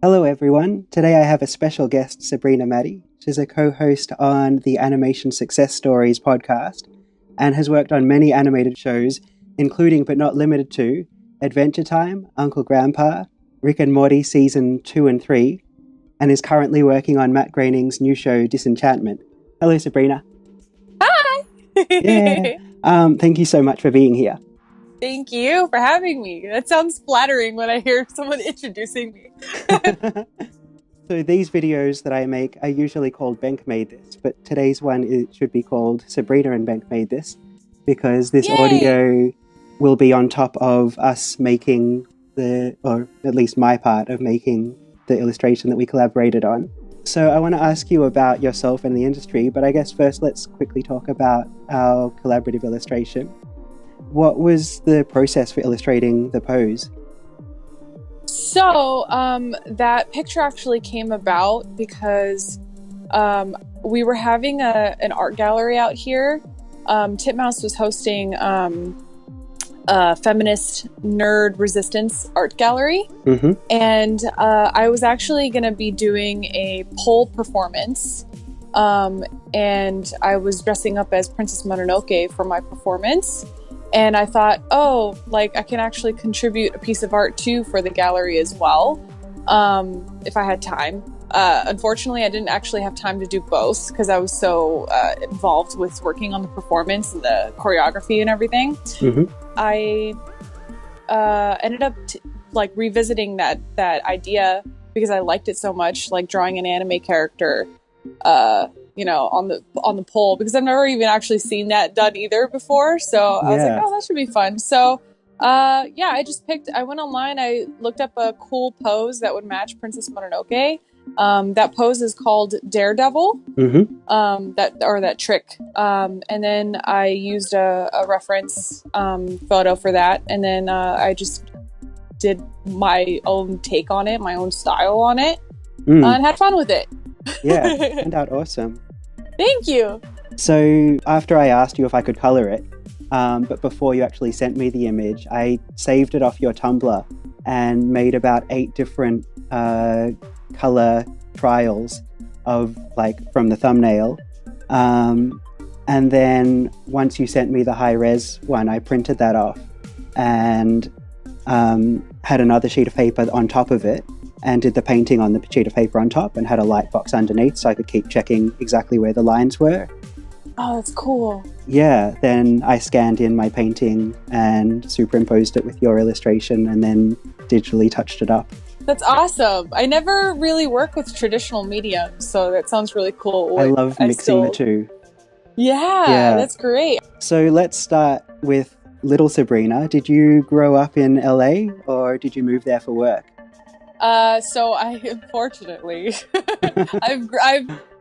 Hello everyone, today I have a special guest, Sabrina Mati. She's a co-host on the Animation Success Stories podcast and has worked on many animated shows, including but not limited to Adventure Time, Uncle Grandpa, Rick and Morty Season 2 and 3, and is currently working on Matt Groening's new show, Disenchantment. Hello Sabrina. Hi! Yeah. Thank you so much for being here. Thank you for having me. That sounds flattering when I hear someone introducing me. So these videos that I make are usually called Benk Made This, but today's one should be called Sabrina and Benk Made This, because this audio will be on top of us making or at least my part of making the illustration that we collaborated on. So I want to ask you about yourself and the industry, but I guess first let's quickly talk about our collaborative illustration. What was the process for illustrating the pose? So, that picture actually came about because we were having an art gallery out here. Titmouse was hosting a feminist nerd resistance art gallery. Mm-hmm. And I was actually going to be doing a pole performance. And I was dressing up as Princess Mononoke for my performance. And I thought, I can actually contribute a piece of art too for the gallery as well, if I had time. Unfortunately, I didn't actually have time to do both because I was so involved with working on the performance and the choreography and everything. Mm-hmm. I ended up revisiting that idea because I liked it so much, like drawing an anime character, on the pole, because I've never even actually seen that done either before. So I was like, that should be fun. So I went online, I looked up a cool pose that would match Princess Mononoke. That pose is called Daredevil, mm-hmm. that trick. And then I used a reference photo for that. And then I just did my own take on it, my own style on it, and had fun with it. Yeah, it turned out awesome. Thank you. So after I asked you if I could color it, but before you actually sent me the image, I saved it off your Tumblr and made about 8 different color trials of from the thumbnail. And then once you sent me the high res one, I printed that off and had another sheet of paper on top of it, and did the painting on the sheet of paper on top and had a light box underneath so I could keep checking exactly where the lines were. Oh, that's cool. Yeah, then I scanned in my painting and superimposed it with your illustration and then digitally touched it up. That's awesome. I never really work with traditional mediums, so that sounds really cool. I love mixing the two. Yeah, that's great. So let's start with little Sabrina. Did you grow up in LA or did you move there for work? So I unfortunately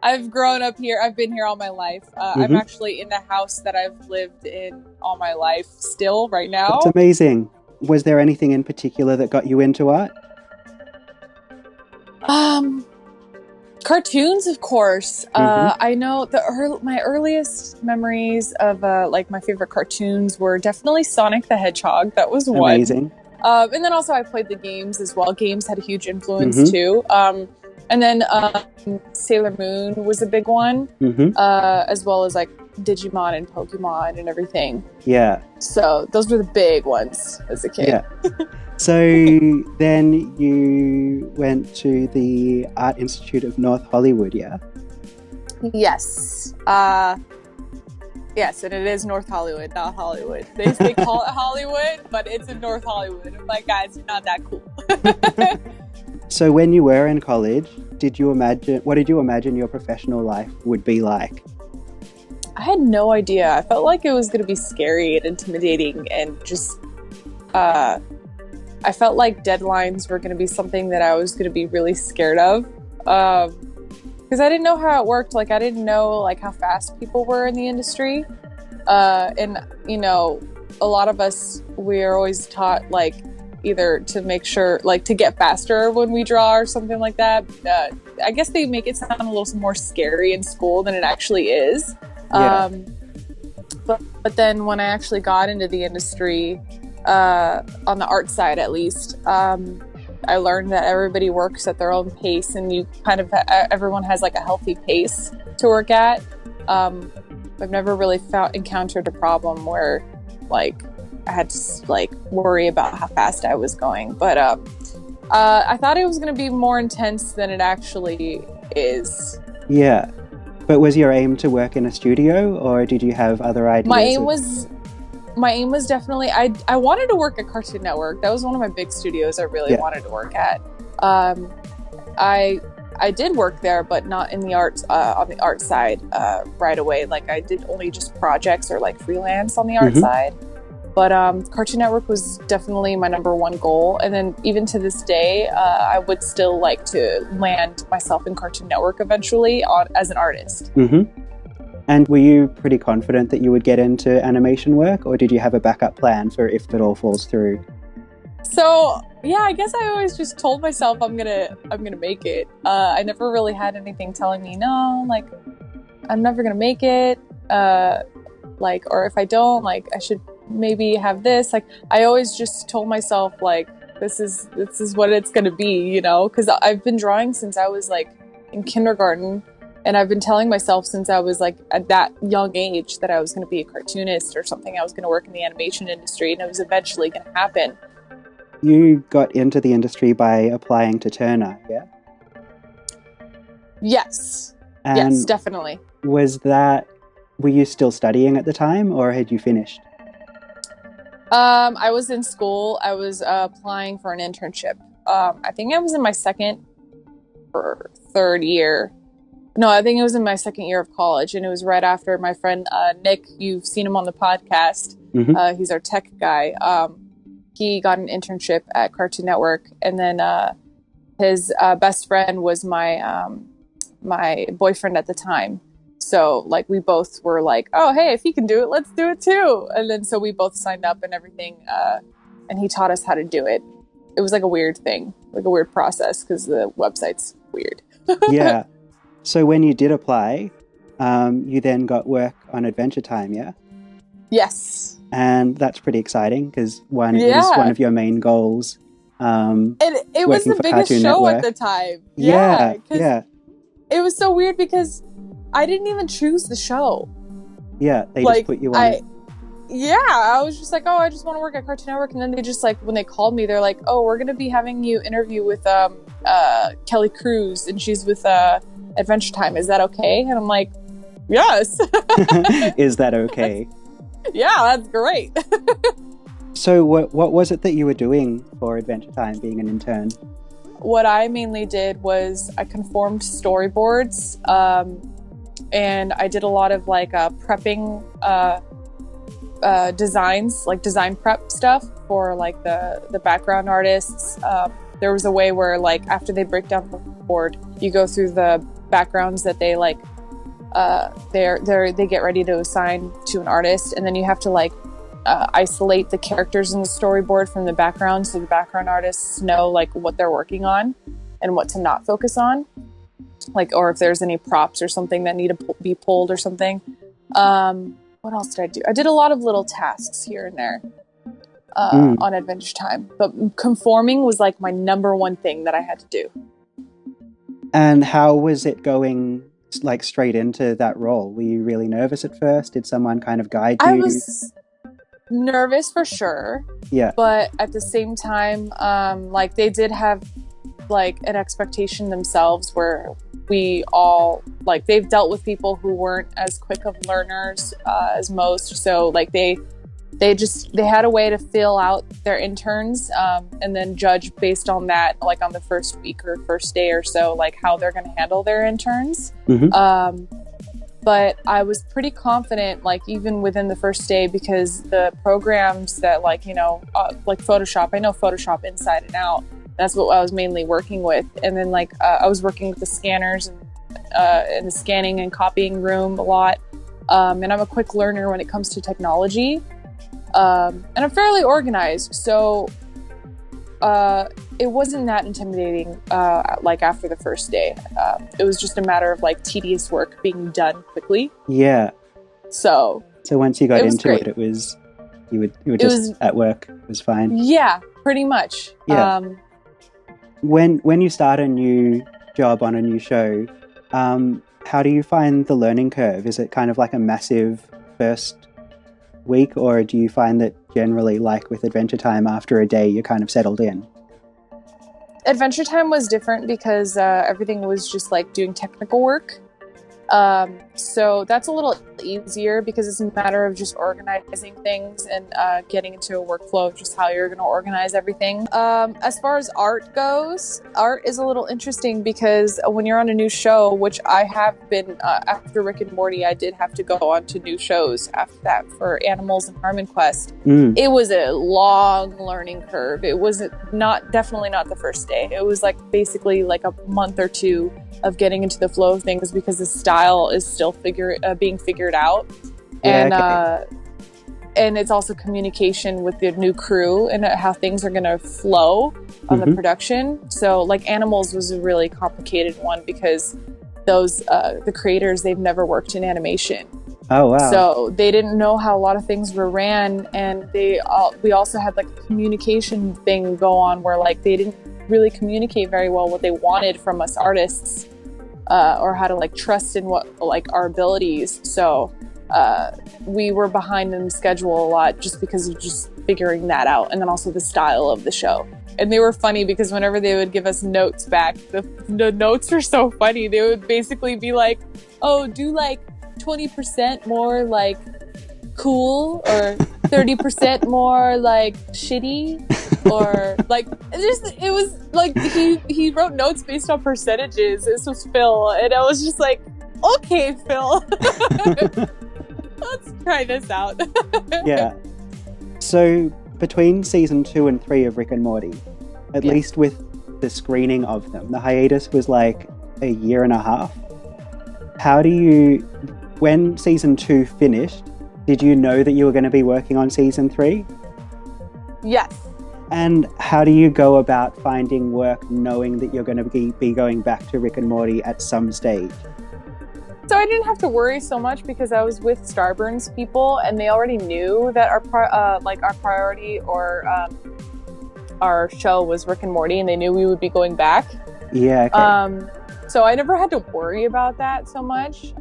I've grown up here. I've been here all my life. Mm-hmm. I'm actually in the house that I've lived in all my life still right now. That's amazing. Was there anything in particular that got you into art? Cartoons, of course. Mm-hmm. I know my earliest memories of my favorite cartoons were definitely Sonic the Hedgehog. That was one. Amazing. And then also I played the games as well. Games had a huge influence mm-hmm. too. And then Sailor Moon was a big one, mm-hmm. As well as Digimon and Pokemon and everything. Yeah. So those were the big ones as a kid. Yeah. So then you went to the Art Institute of North Hollywood, yeah? Yes. Yes, and it is North Hollywood, not Hollywood. They call it Hollywood, but it's in North Hollywood. I'm like, guys, you're not that cool. So when you were in college, what did you imagine your professional life would be like? I had no idea. I felt like it was going to be scary and intimidating and just, I felt like deadlines were going to be something that I was going to be really scared of. Because I didn't know how it worked. I didn't know how fast people were in the industry. And, a lot of us, we're always taught either to make sure to get faster when we draw or something like that. I guess they make it sound a little more scary in school than it actually is. Yeah. But But then when I actually got into the industry, on the art side at least, I learned that everybody works at their own pace, and you kind of everyone has like a healthy pace to work at. I've never really encountered a problem where like I had to like worry about how fast I was going, but I thought it was going to be more intense than it actually is. Yeah. But was your aim to work in a studio, or did you have other ideas? My aim was definitely, I wanted to work at Cartoon Network. That was one of my big studios I really wanted to work at. I did work there, but not in the arts, on the art side right away. Like I did only just projects or like freelance on the art side. But Cartoon Network was definitely my number one goal. And then even to this day, I would still like to land myself in Cartoon Network eventually as an artist. And were you pretty confident that you would get into animation work, or did you have a backup plan for if it all falls through? So yeah, I guess I always just told myself I'm gonna make it. I never really had anything telling me no, like I'm never gonna make it. Like, or if I don't, like I should maybe have this. Like I always just told myself like this is what it's gonna be, you know, because I've been drawing since I was like in kindergarten. And I've been telling myself since I was like at that young age that I was going to be a cartoonist or something. I was going to work in the animation industry, and it was eventually going to happen. You got into the industry by applying to Turner, yeah? Yes. And yes, definitely. Were you still studying at the time, or had you finished? I was in school. I was applying for an internship. I think I was in my second or third year. No, I think it was in my second year of college, and it was right after my friend Nick. You've seen him on the podcast. He's our tech guy. He got an internship at Cartoon Network, and then his best friend was my my boyfriend at the time. So, like, we both were like, "Oh, hey, if he can do it, let's do it too." And then so we both signed up and everything, and he taught us how to do it. It was like a weird thing, like a weird process, because the website's weird. Yeah. So when you did apply, you then got work on Adventure Time, yeah? Yes. And that's pretty exciting because it was one of your main goals. And it was the biggest Cartoon show Network. at the time. Yeah. It was so weird because I didn't even choose the show. Yeah, they just put you on it. Yeah, I was just like, oh, I just want to work at Cartoon Network. And then they just like, when they called me, they're like, oh, we're going to be having you interview with Kelly Cruz, and she's with Adventure Time. Is that okay? And I'm like, yes. Is that okay? Yeah, that's great. So what was it that you were doing for Adventure Time, being an intern? What I mainly did was I conformed storyboards, and I did a lot of like prepping designs, like design prep stuff for like the background artists. There was a way where like after they break down the board, you go through the backgrounds that they like they get ready to assign to an artist, and then you have to like isolate the characters in the storyboard from the background, so the background artists know like what they're working on and what to not focus on, like, or if there's any props or something that need to be pulled or something. What else did I do? I did a lot of little tasks here and there on Adventure Time, but conforming was like my number one thing that I had to do. And how was it going, like, straight into that role? Were you really nervous at first? Did someone kind of guide you? I was nervous for sure. Yeah. But at the same time, like they did have like an expectation themselves where we all, like, they've dealt with people who weren't as quick of learners as most. So like they had a way to fill out their interns and then judge based on that, like on the first week or first day or so, like how they're going to handle their interns. But I was pretty confident, like even within the first day, because the programs that like, you know, like Photoshop, I know Photoshop inside and out. That's what I was mainly working with. And then like I was working with the scanners and in the scanning and copying room a lot. And I'm a quick learner when it comes to technology. And I'm fairly organized. So it wasn't that intimidating like after the first day. It was just a matter of like tedious work being done quickly. Yeah. So So once you got was into great. it was you were just at work. It was fine. Yeah, pretty much. Yeah. When you start a new job on a new show, how do you find the learning curve? Is it kind of like a massive first week, or do you find that generally, like with Adventure Time, after a day you're kind of settled in? Adventure Time was different because everything was just like doing technical work. So that's a little easier because it's a matter of just organizing things and getting into a workflow of just how you're going to organize everything. As far as art goes, art is a little interesting because when you're on a new show, which I have been after Rick and Morty, I did have to go on to new shows after that for Animals and Harmon Quest. It was a long learning curve. It was definitely not the first day. It was like basically like a month or two of getting into the flow of things because the style is still being figured out. Yeah, And it's also communication with the new crew and how things are going to flow on the production. So like Animals was a really complicated one because those the creators, they've never worked in animation. Oh wow. So they didn't know how a lot of things were ran, and we also had like a communication thing go on where like they didn't really communicate very well what they wanted from us artists, or how to like trust in what like our abilities. So we were behind in the schedule a lot just because of just figuring that out, and then also the style of the show. And they were funny because whenever they would give us notes back, the notes were so funny. They would basically be like, "Oh, do like 20% more like cool, or 30% more like shitty." Or like it was like he wrote notes based on percentages. This was Phil, and I was just like, okay, Phil, let's try this out. Yeah. So between season 2 and 3 of Rick and Morty, at least with the screening of them, the hiatus was like a year and a half. When season 2 finished, did you know that you were going to be working on season 3? Yes. And how do you go about finding work knowing that you're going to be going back to Rick and Morty at some stage? So I didn't have to worry so much because I was with Starburns people, and they already knew that our priority or our show was Rick and Morty, and they knew we would be going back. Yeah. Okay. So I never had to worry about that so much.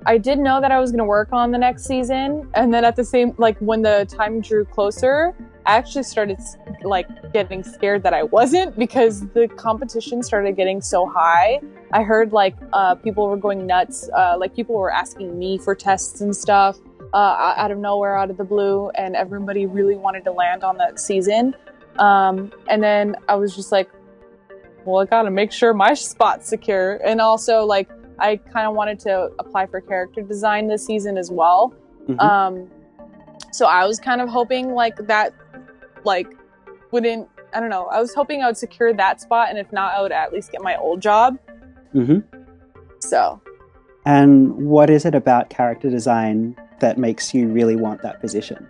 I did know that I was going to work on the next season, and then at the same, like when the time drew closer, I actually started like getting scared that I wasn't, because the competition started getting so high. I heard like people were going nuts, like people were asking me for tests and stuff out of nowhere, out of the blue, and everybody really wanted to land on that season. And then I was just like, well, I gotta make sure my spot's secure, and also like I kind of wanted to apply for character design this season as well. So I was kind of hoping like that, like I don't know. I was hoping I would secure that spot, and if not, I would at least get my old job. So. And what is it about character design that makes you really want that position?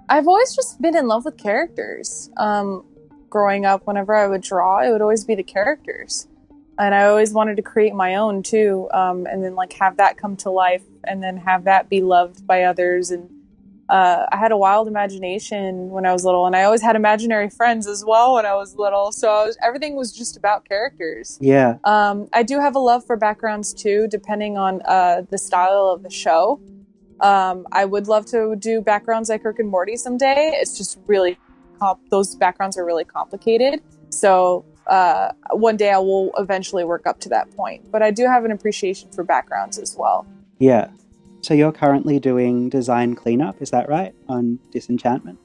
I've always just been in love with characters. Growing up, whenever I would draw, it would always be the characters. And I always wanted to create my own too, and then like have that come to life, and then have that be loved by others. And I had a wild imagination when I was little, and I always had imaginary friends as well when I was little. So everything was just about characters. Yeah. I do have a love for backgrounds too, depending on the style of the show. I would love to do backgrounds like Rick and Morty someday. It's just really those backgrounds are really complicated. So one day I will eventually work up to that point. But I do have an appreciation for backgrounds as well. Yeah. So you're currently doing design cleanup, is that right, on Disenchantment?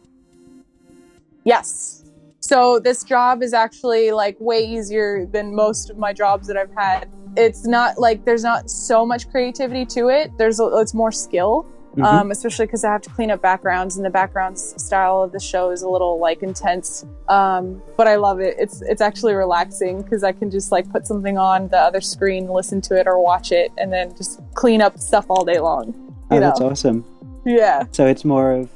Yes. So this job is actually like way easier than most of my jobs that I've had. It's not like there's not so much creativity to it. It's more skill. Especially because I have to clean up backgrounds, and the backgrounds style of the show is a little like intense. But I love it. It's actually relaxing because I can just like put something on the other screen, listen to it or watch it, and then just clean up stuff all day long. Oh, that's awesome. Yeah. So it's more of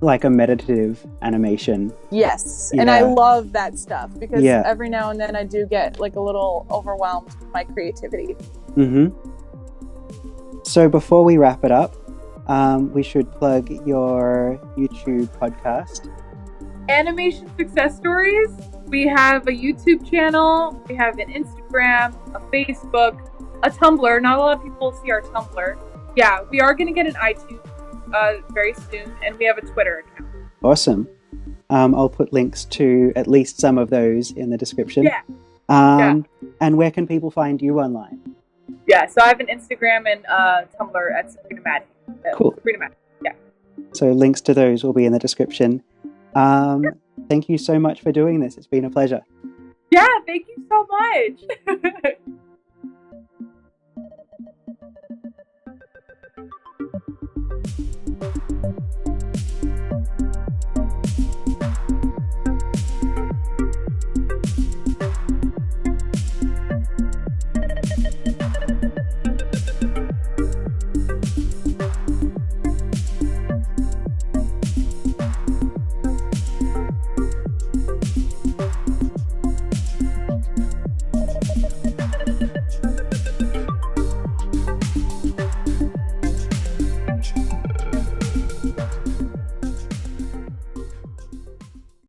like a meditative animation. Yes, and I love that stuff because Yeah. every now and then I do get like a little overwhelmed with my creativity. So before we wrap it up, we should plug your YouTube podcast. Animation Success Stories. We have a YouTube channel, we have an Instagram, a Facebook, a Tumblr. Not a lot of people see our Tumblr. Yeah, we are going to get an iTunes very soon, and we have a Twitter account. Awesome. I'll put links to at least some of those in the description. Yeah. And where can people find you online? Yeah, so I have an Instagram and Tumblr at Sabrina Mati. Cool. Sabrina Mati. Yeah. So links to those will be in the description. Thank you so much for doing this. It's been a pleasure. Yeah, thank you so much.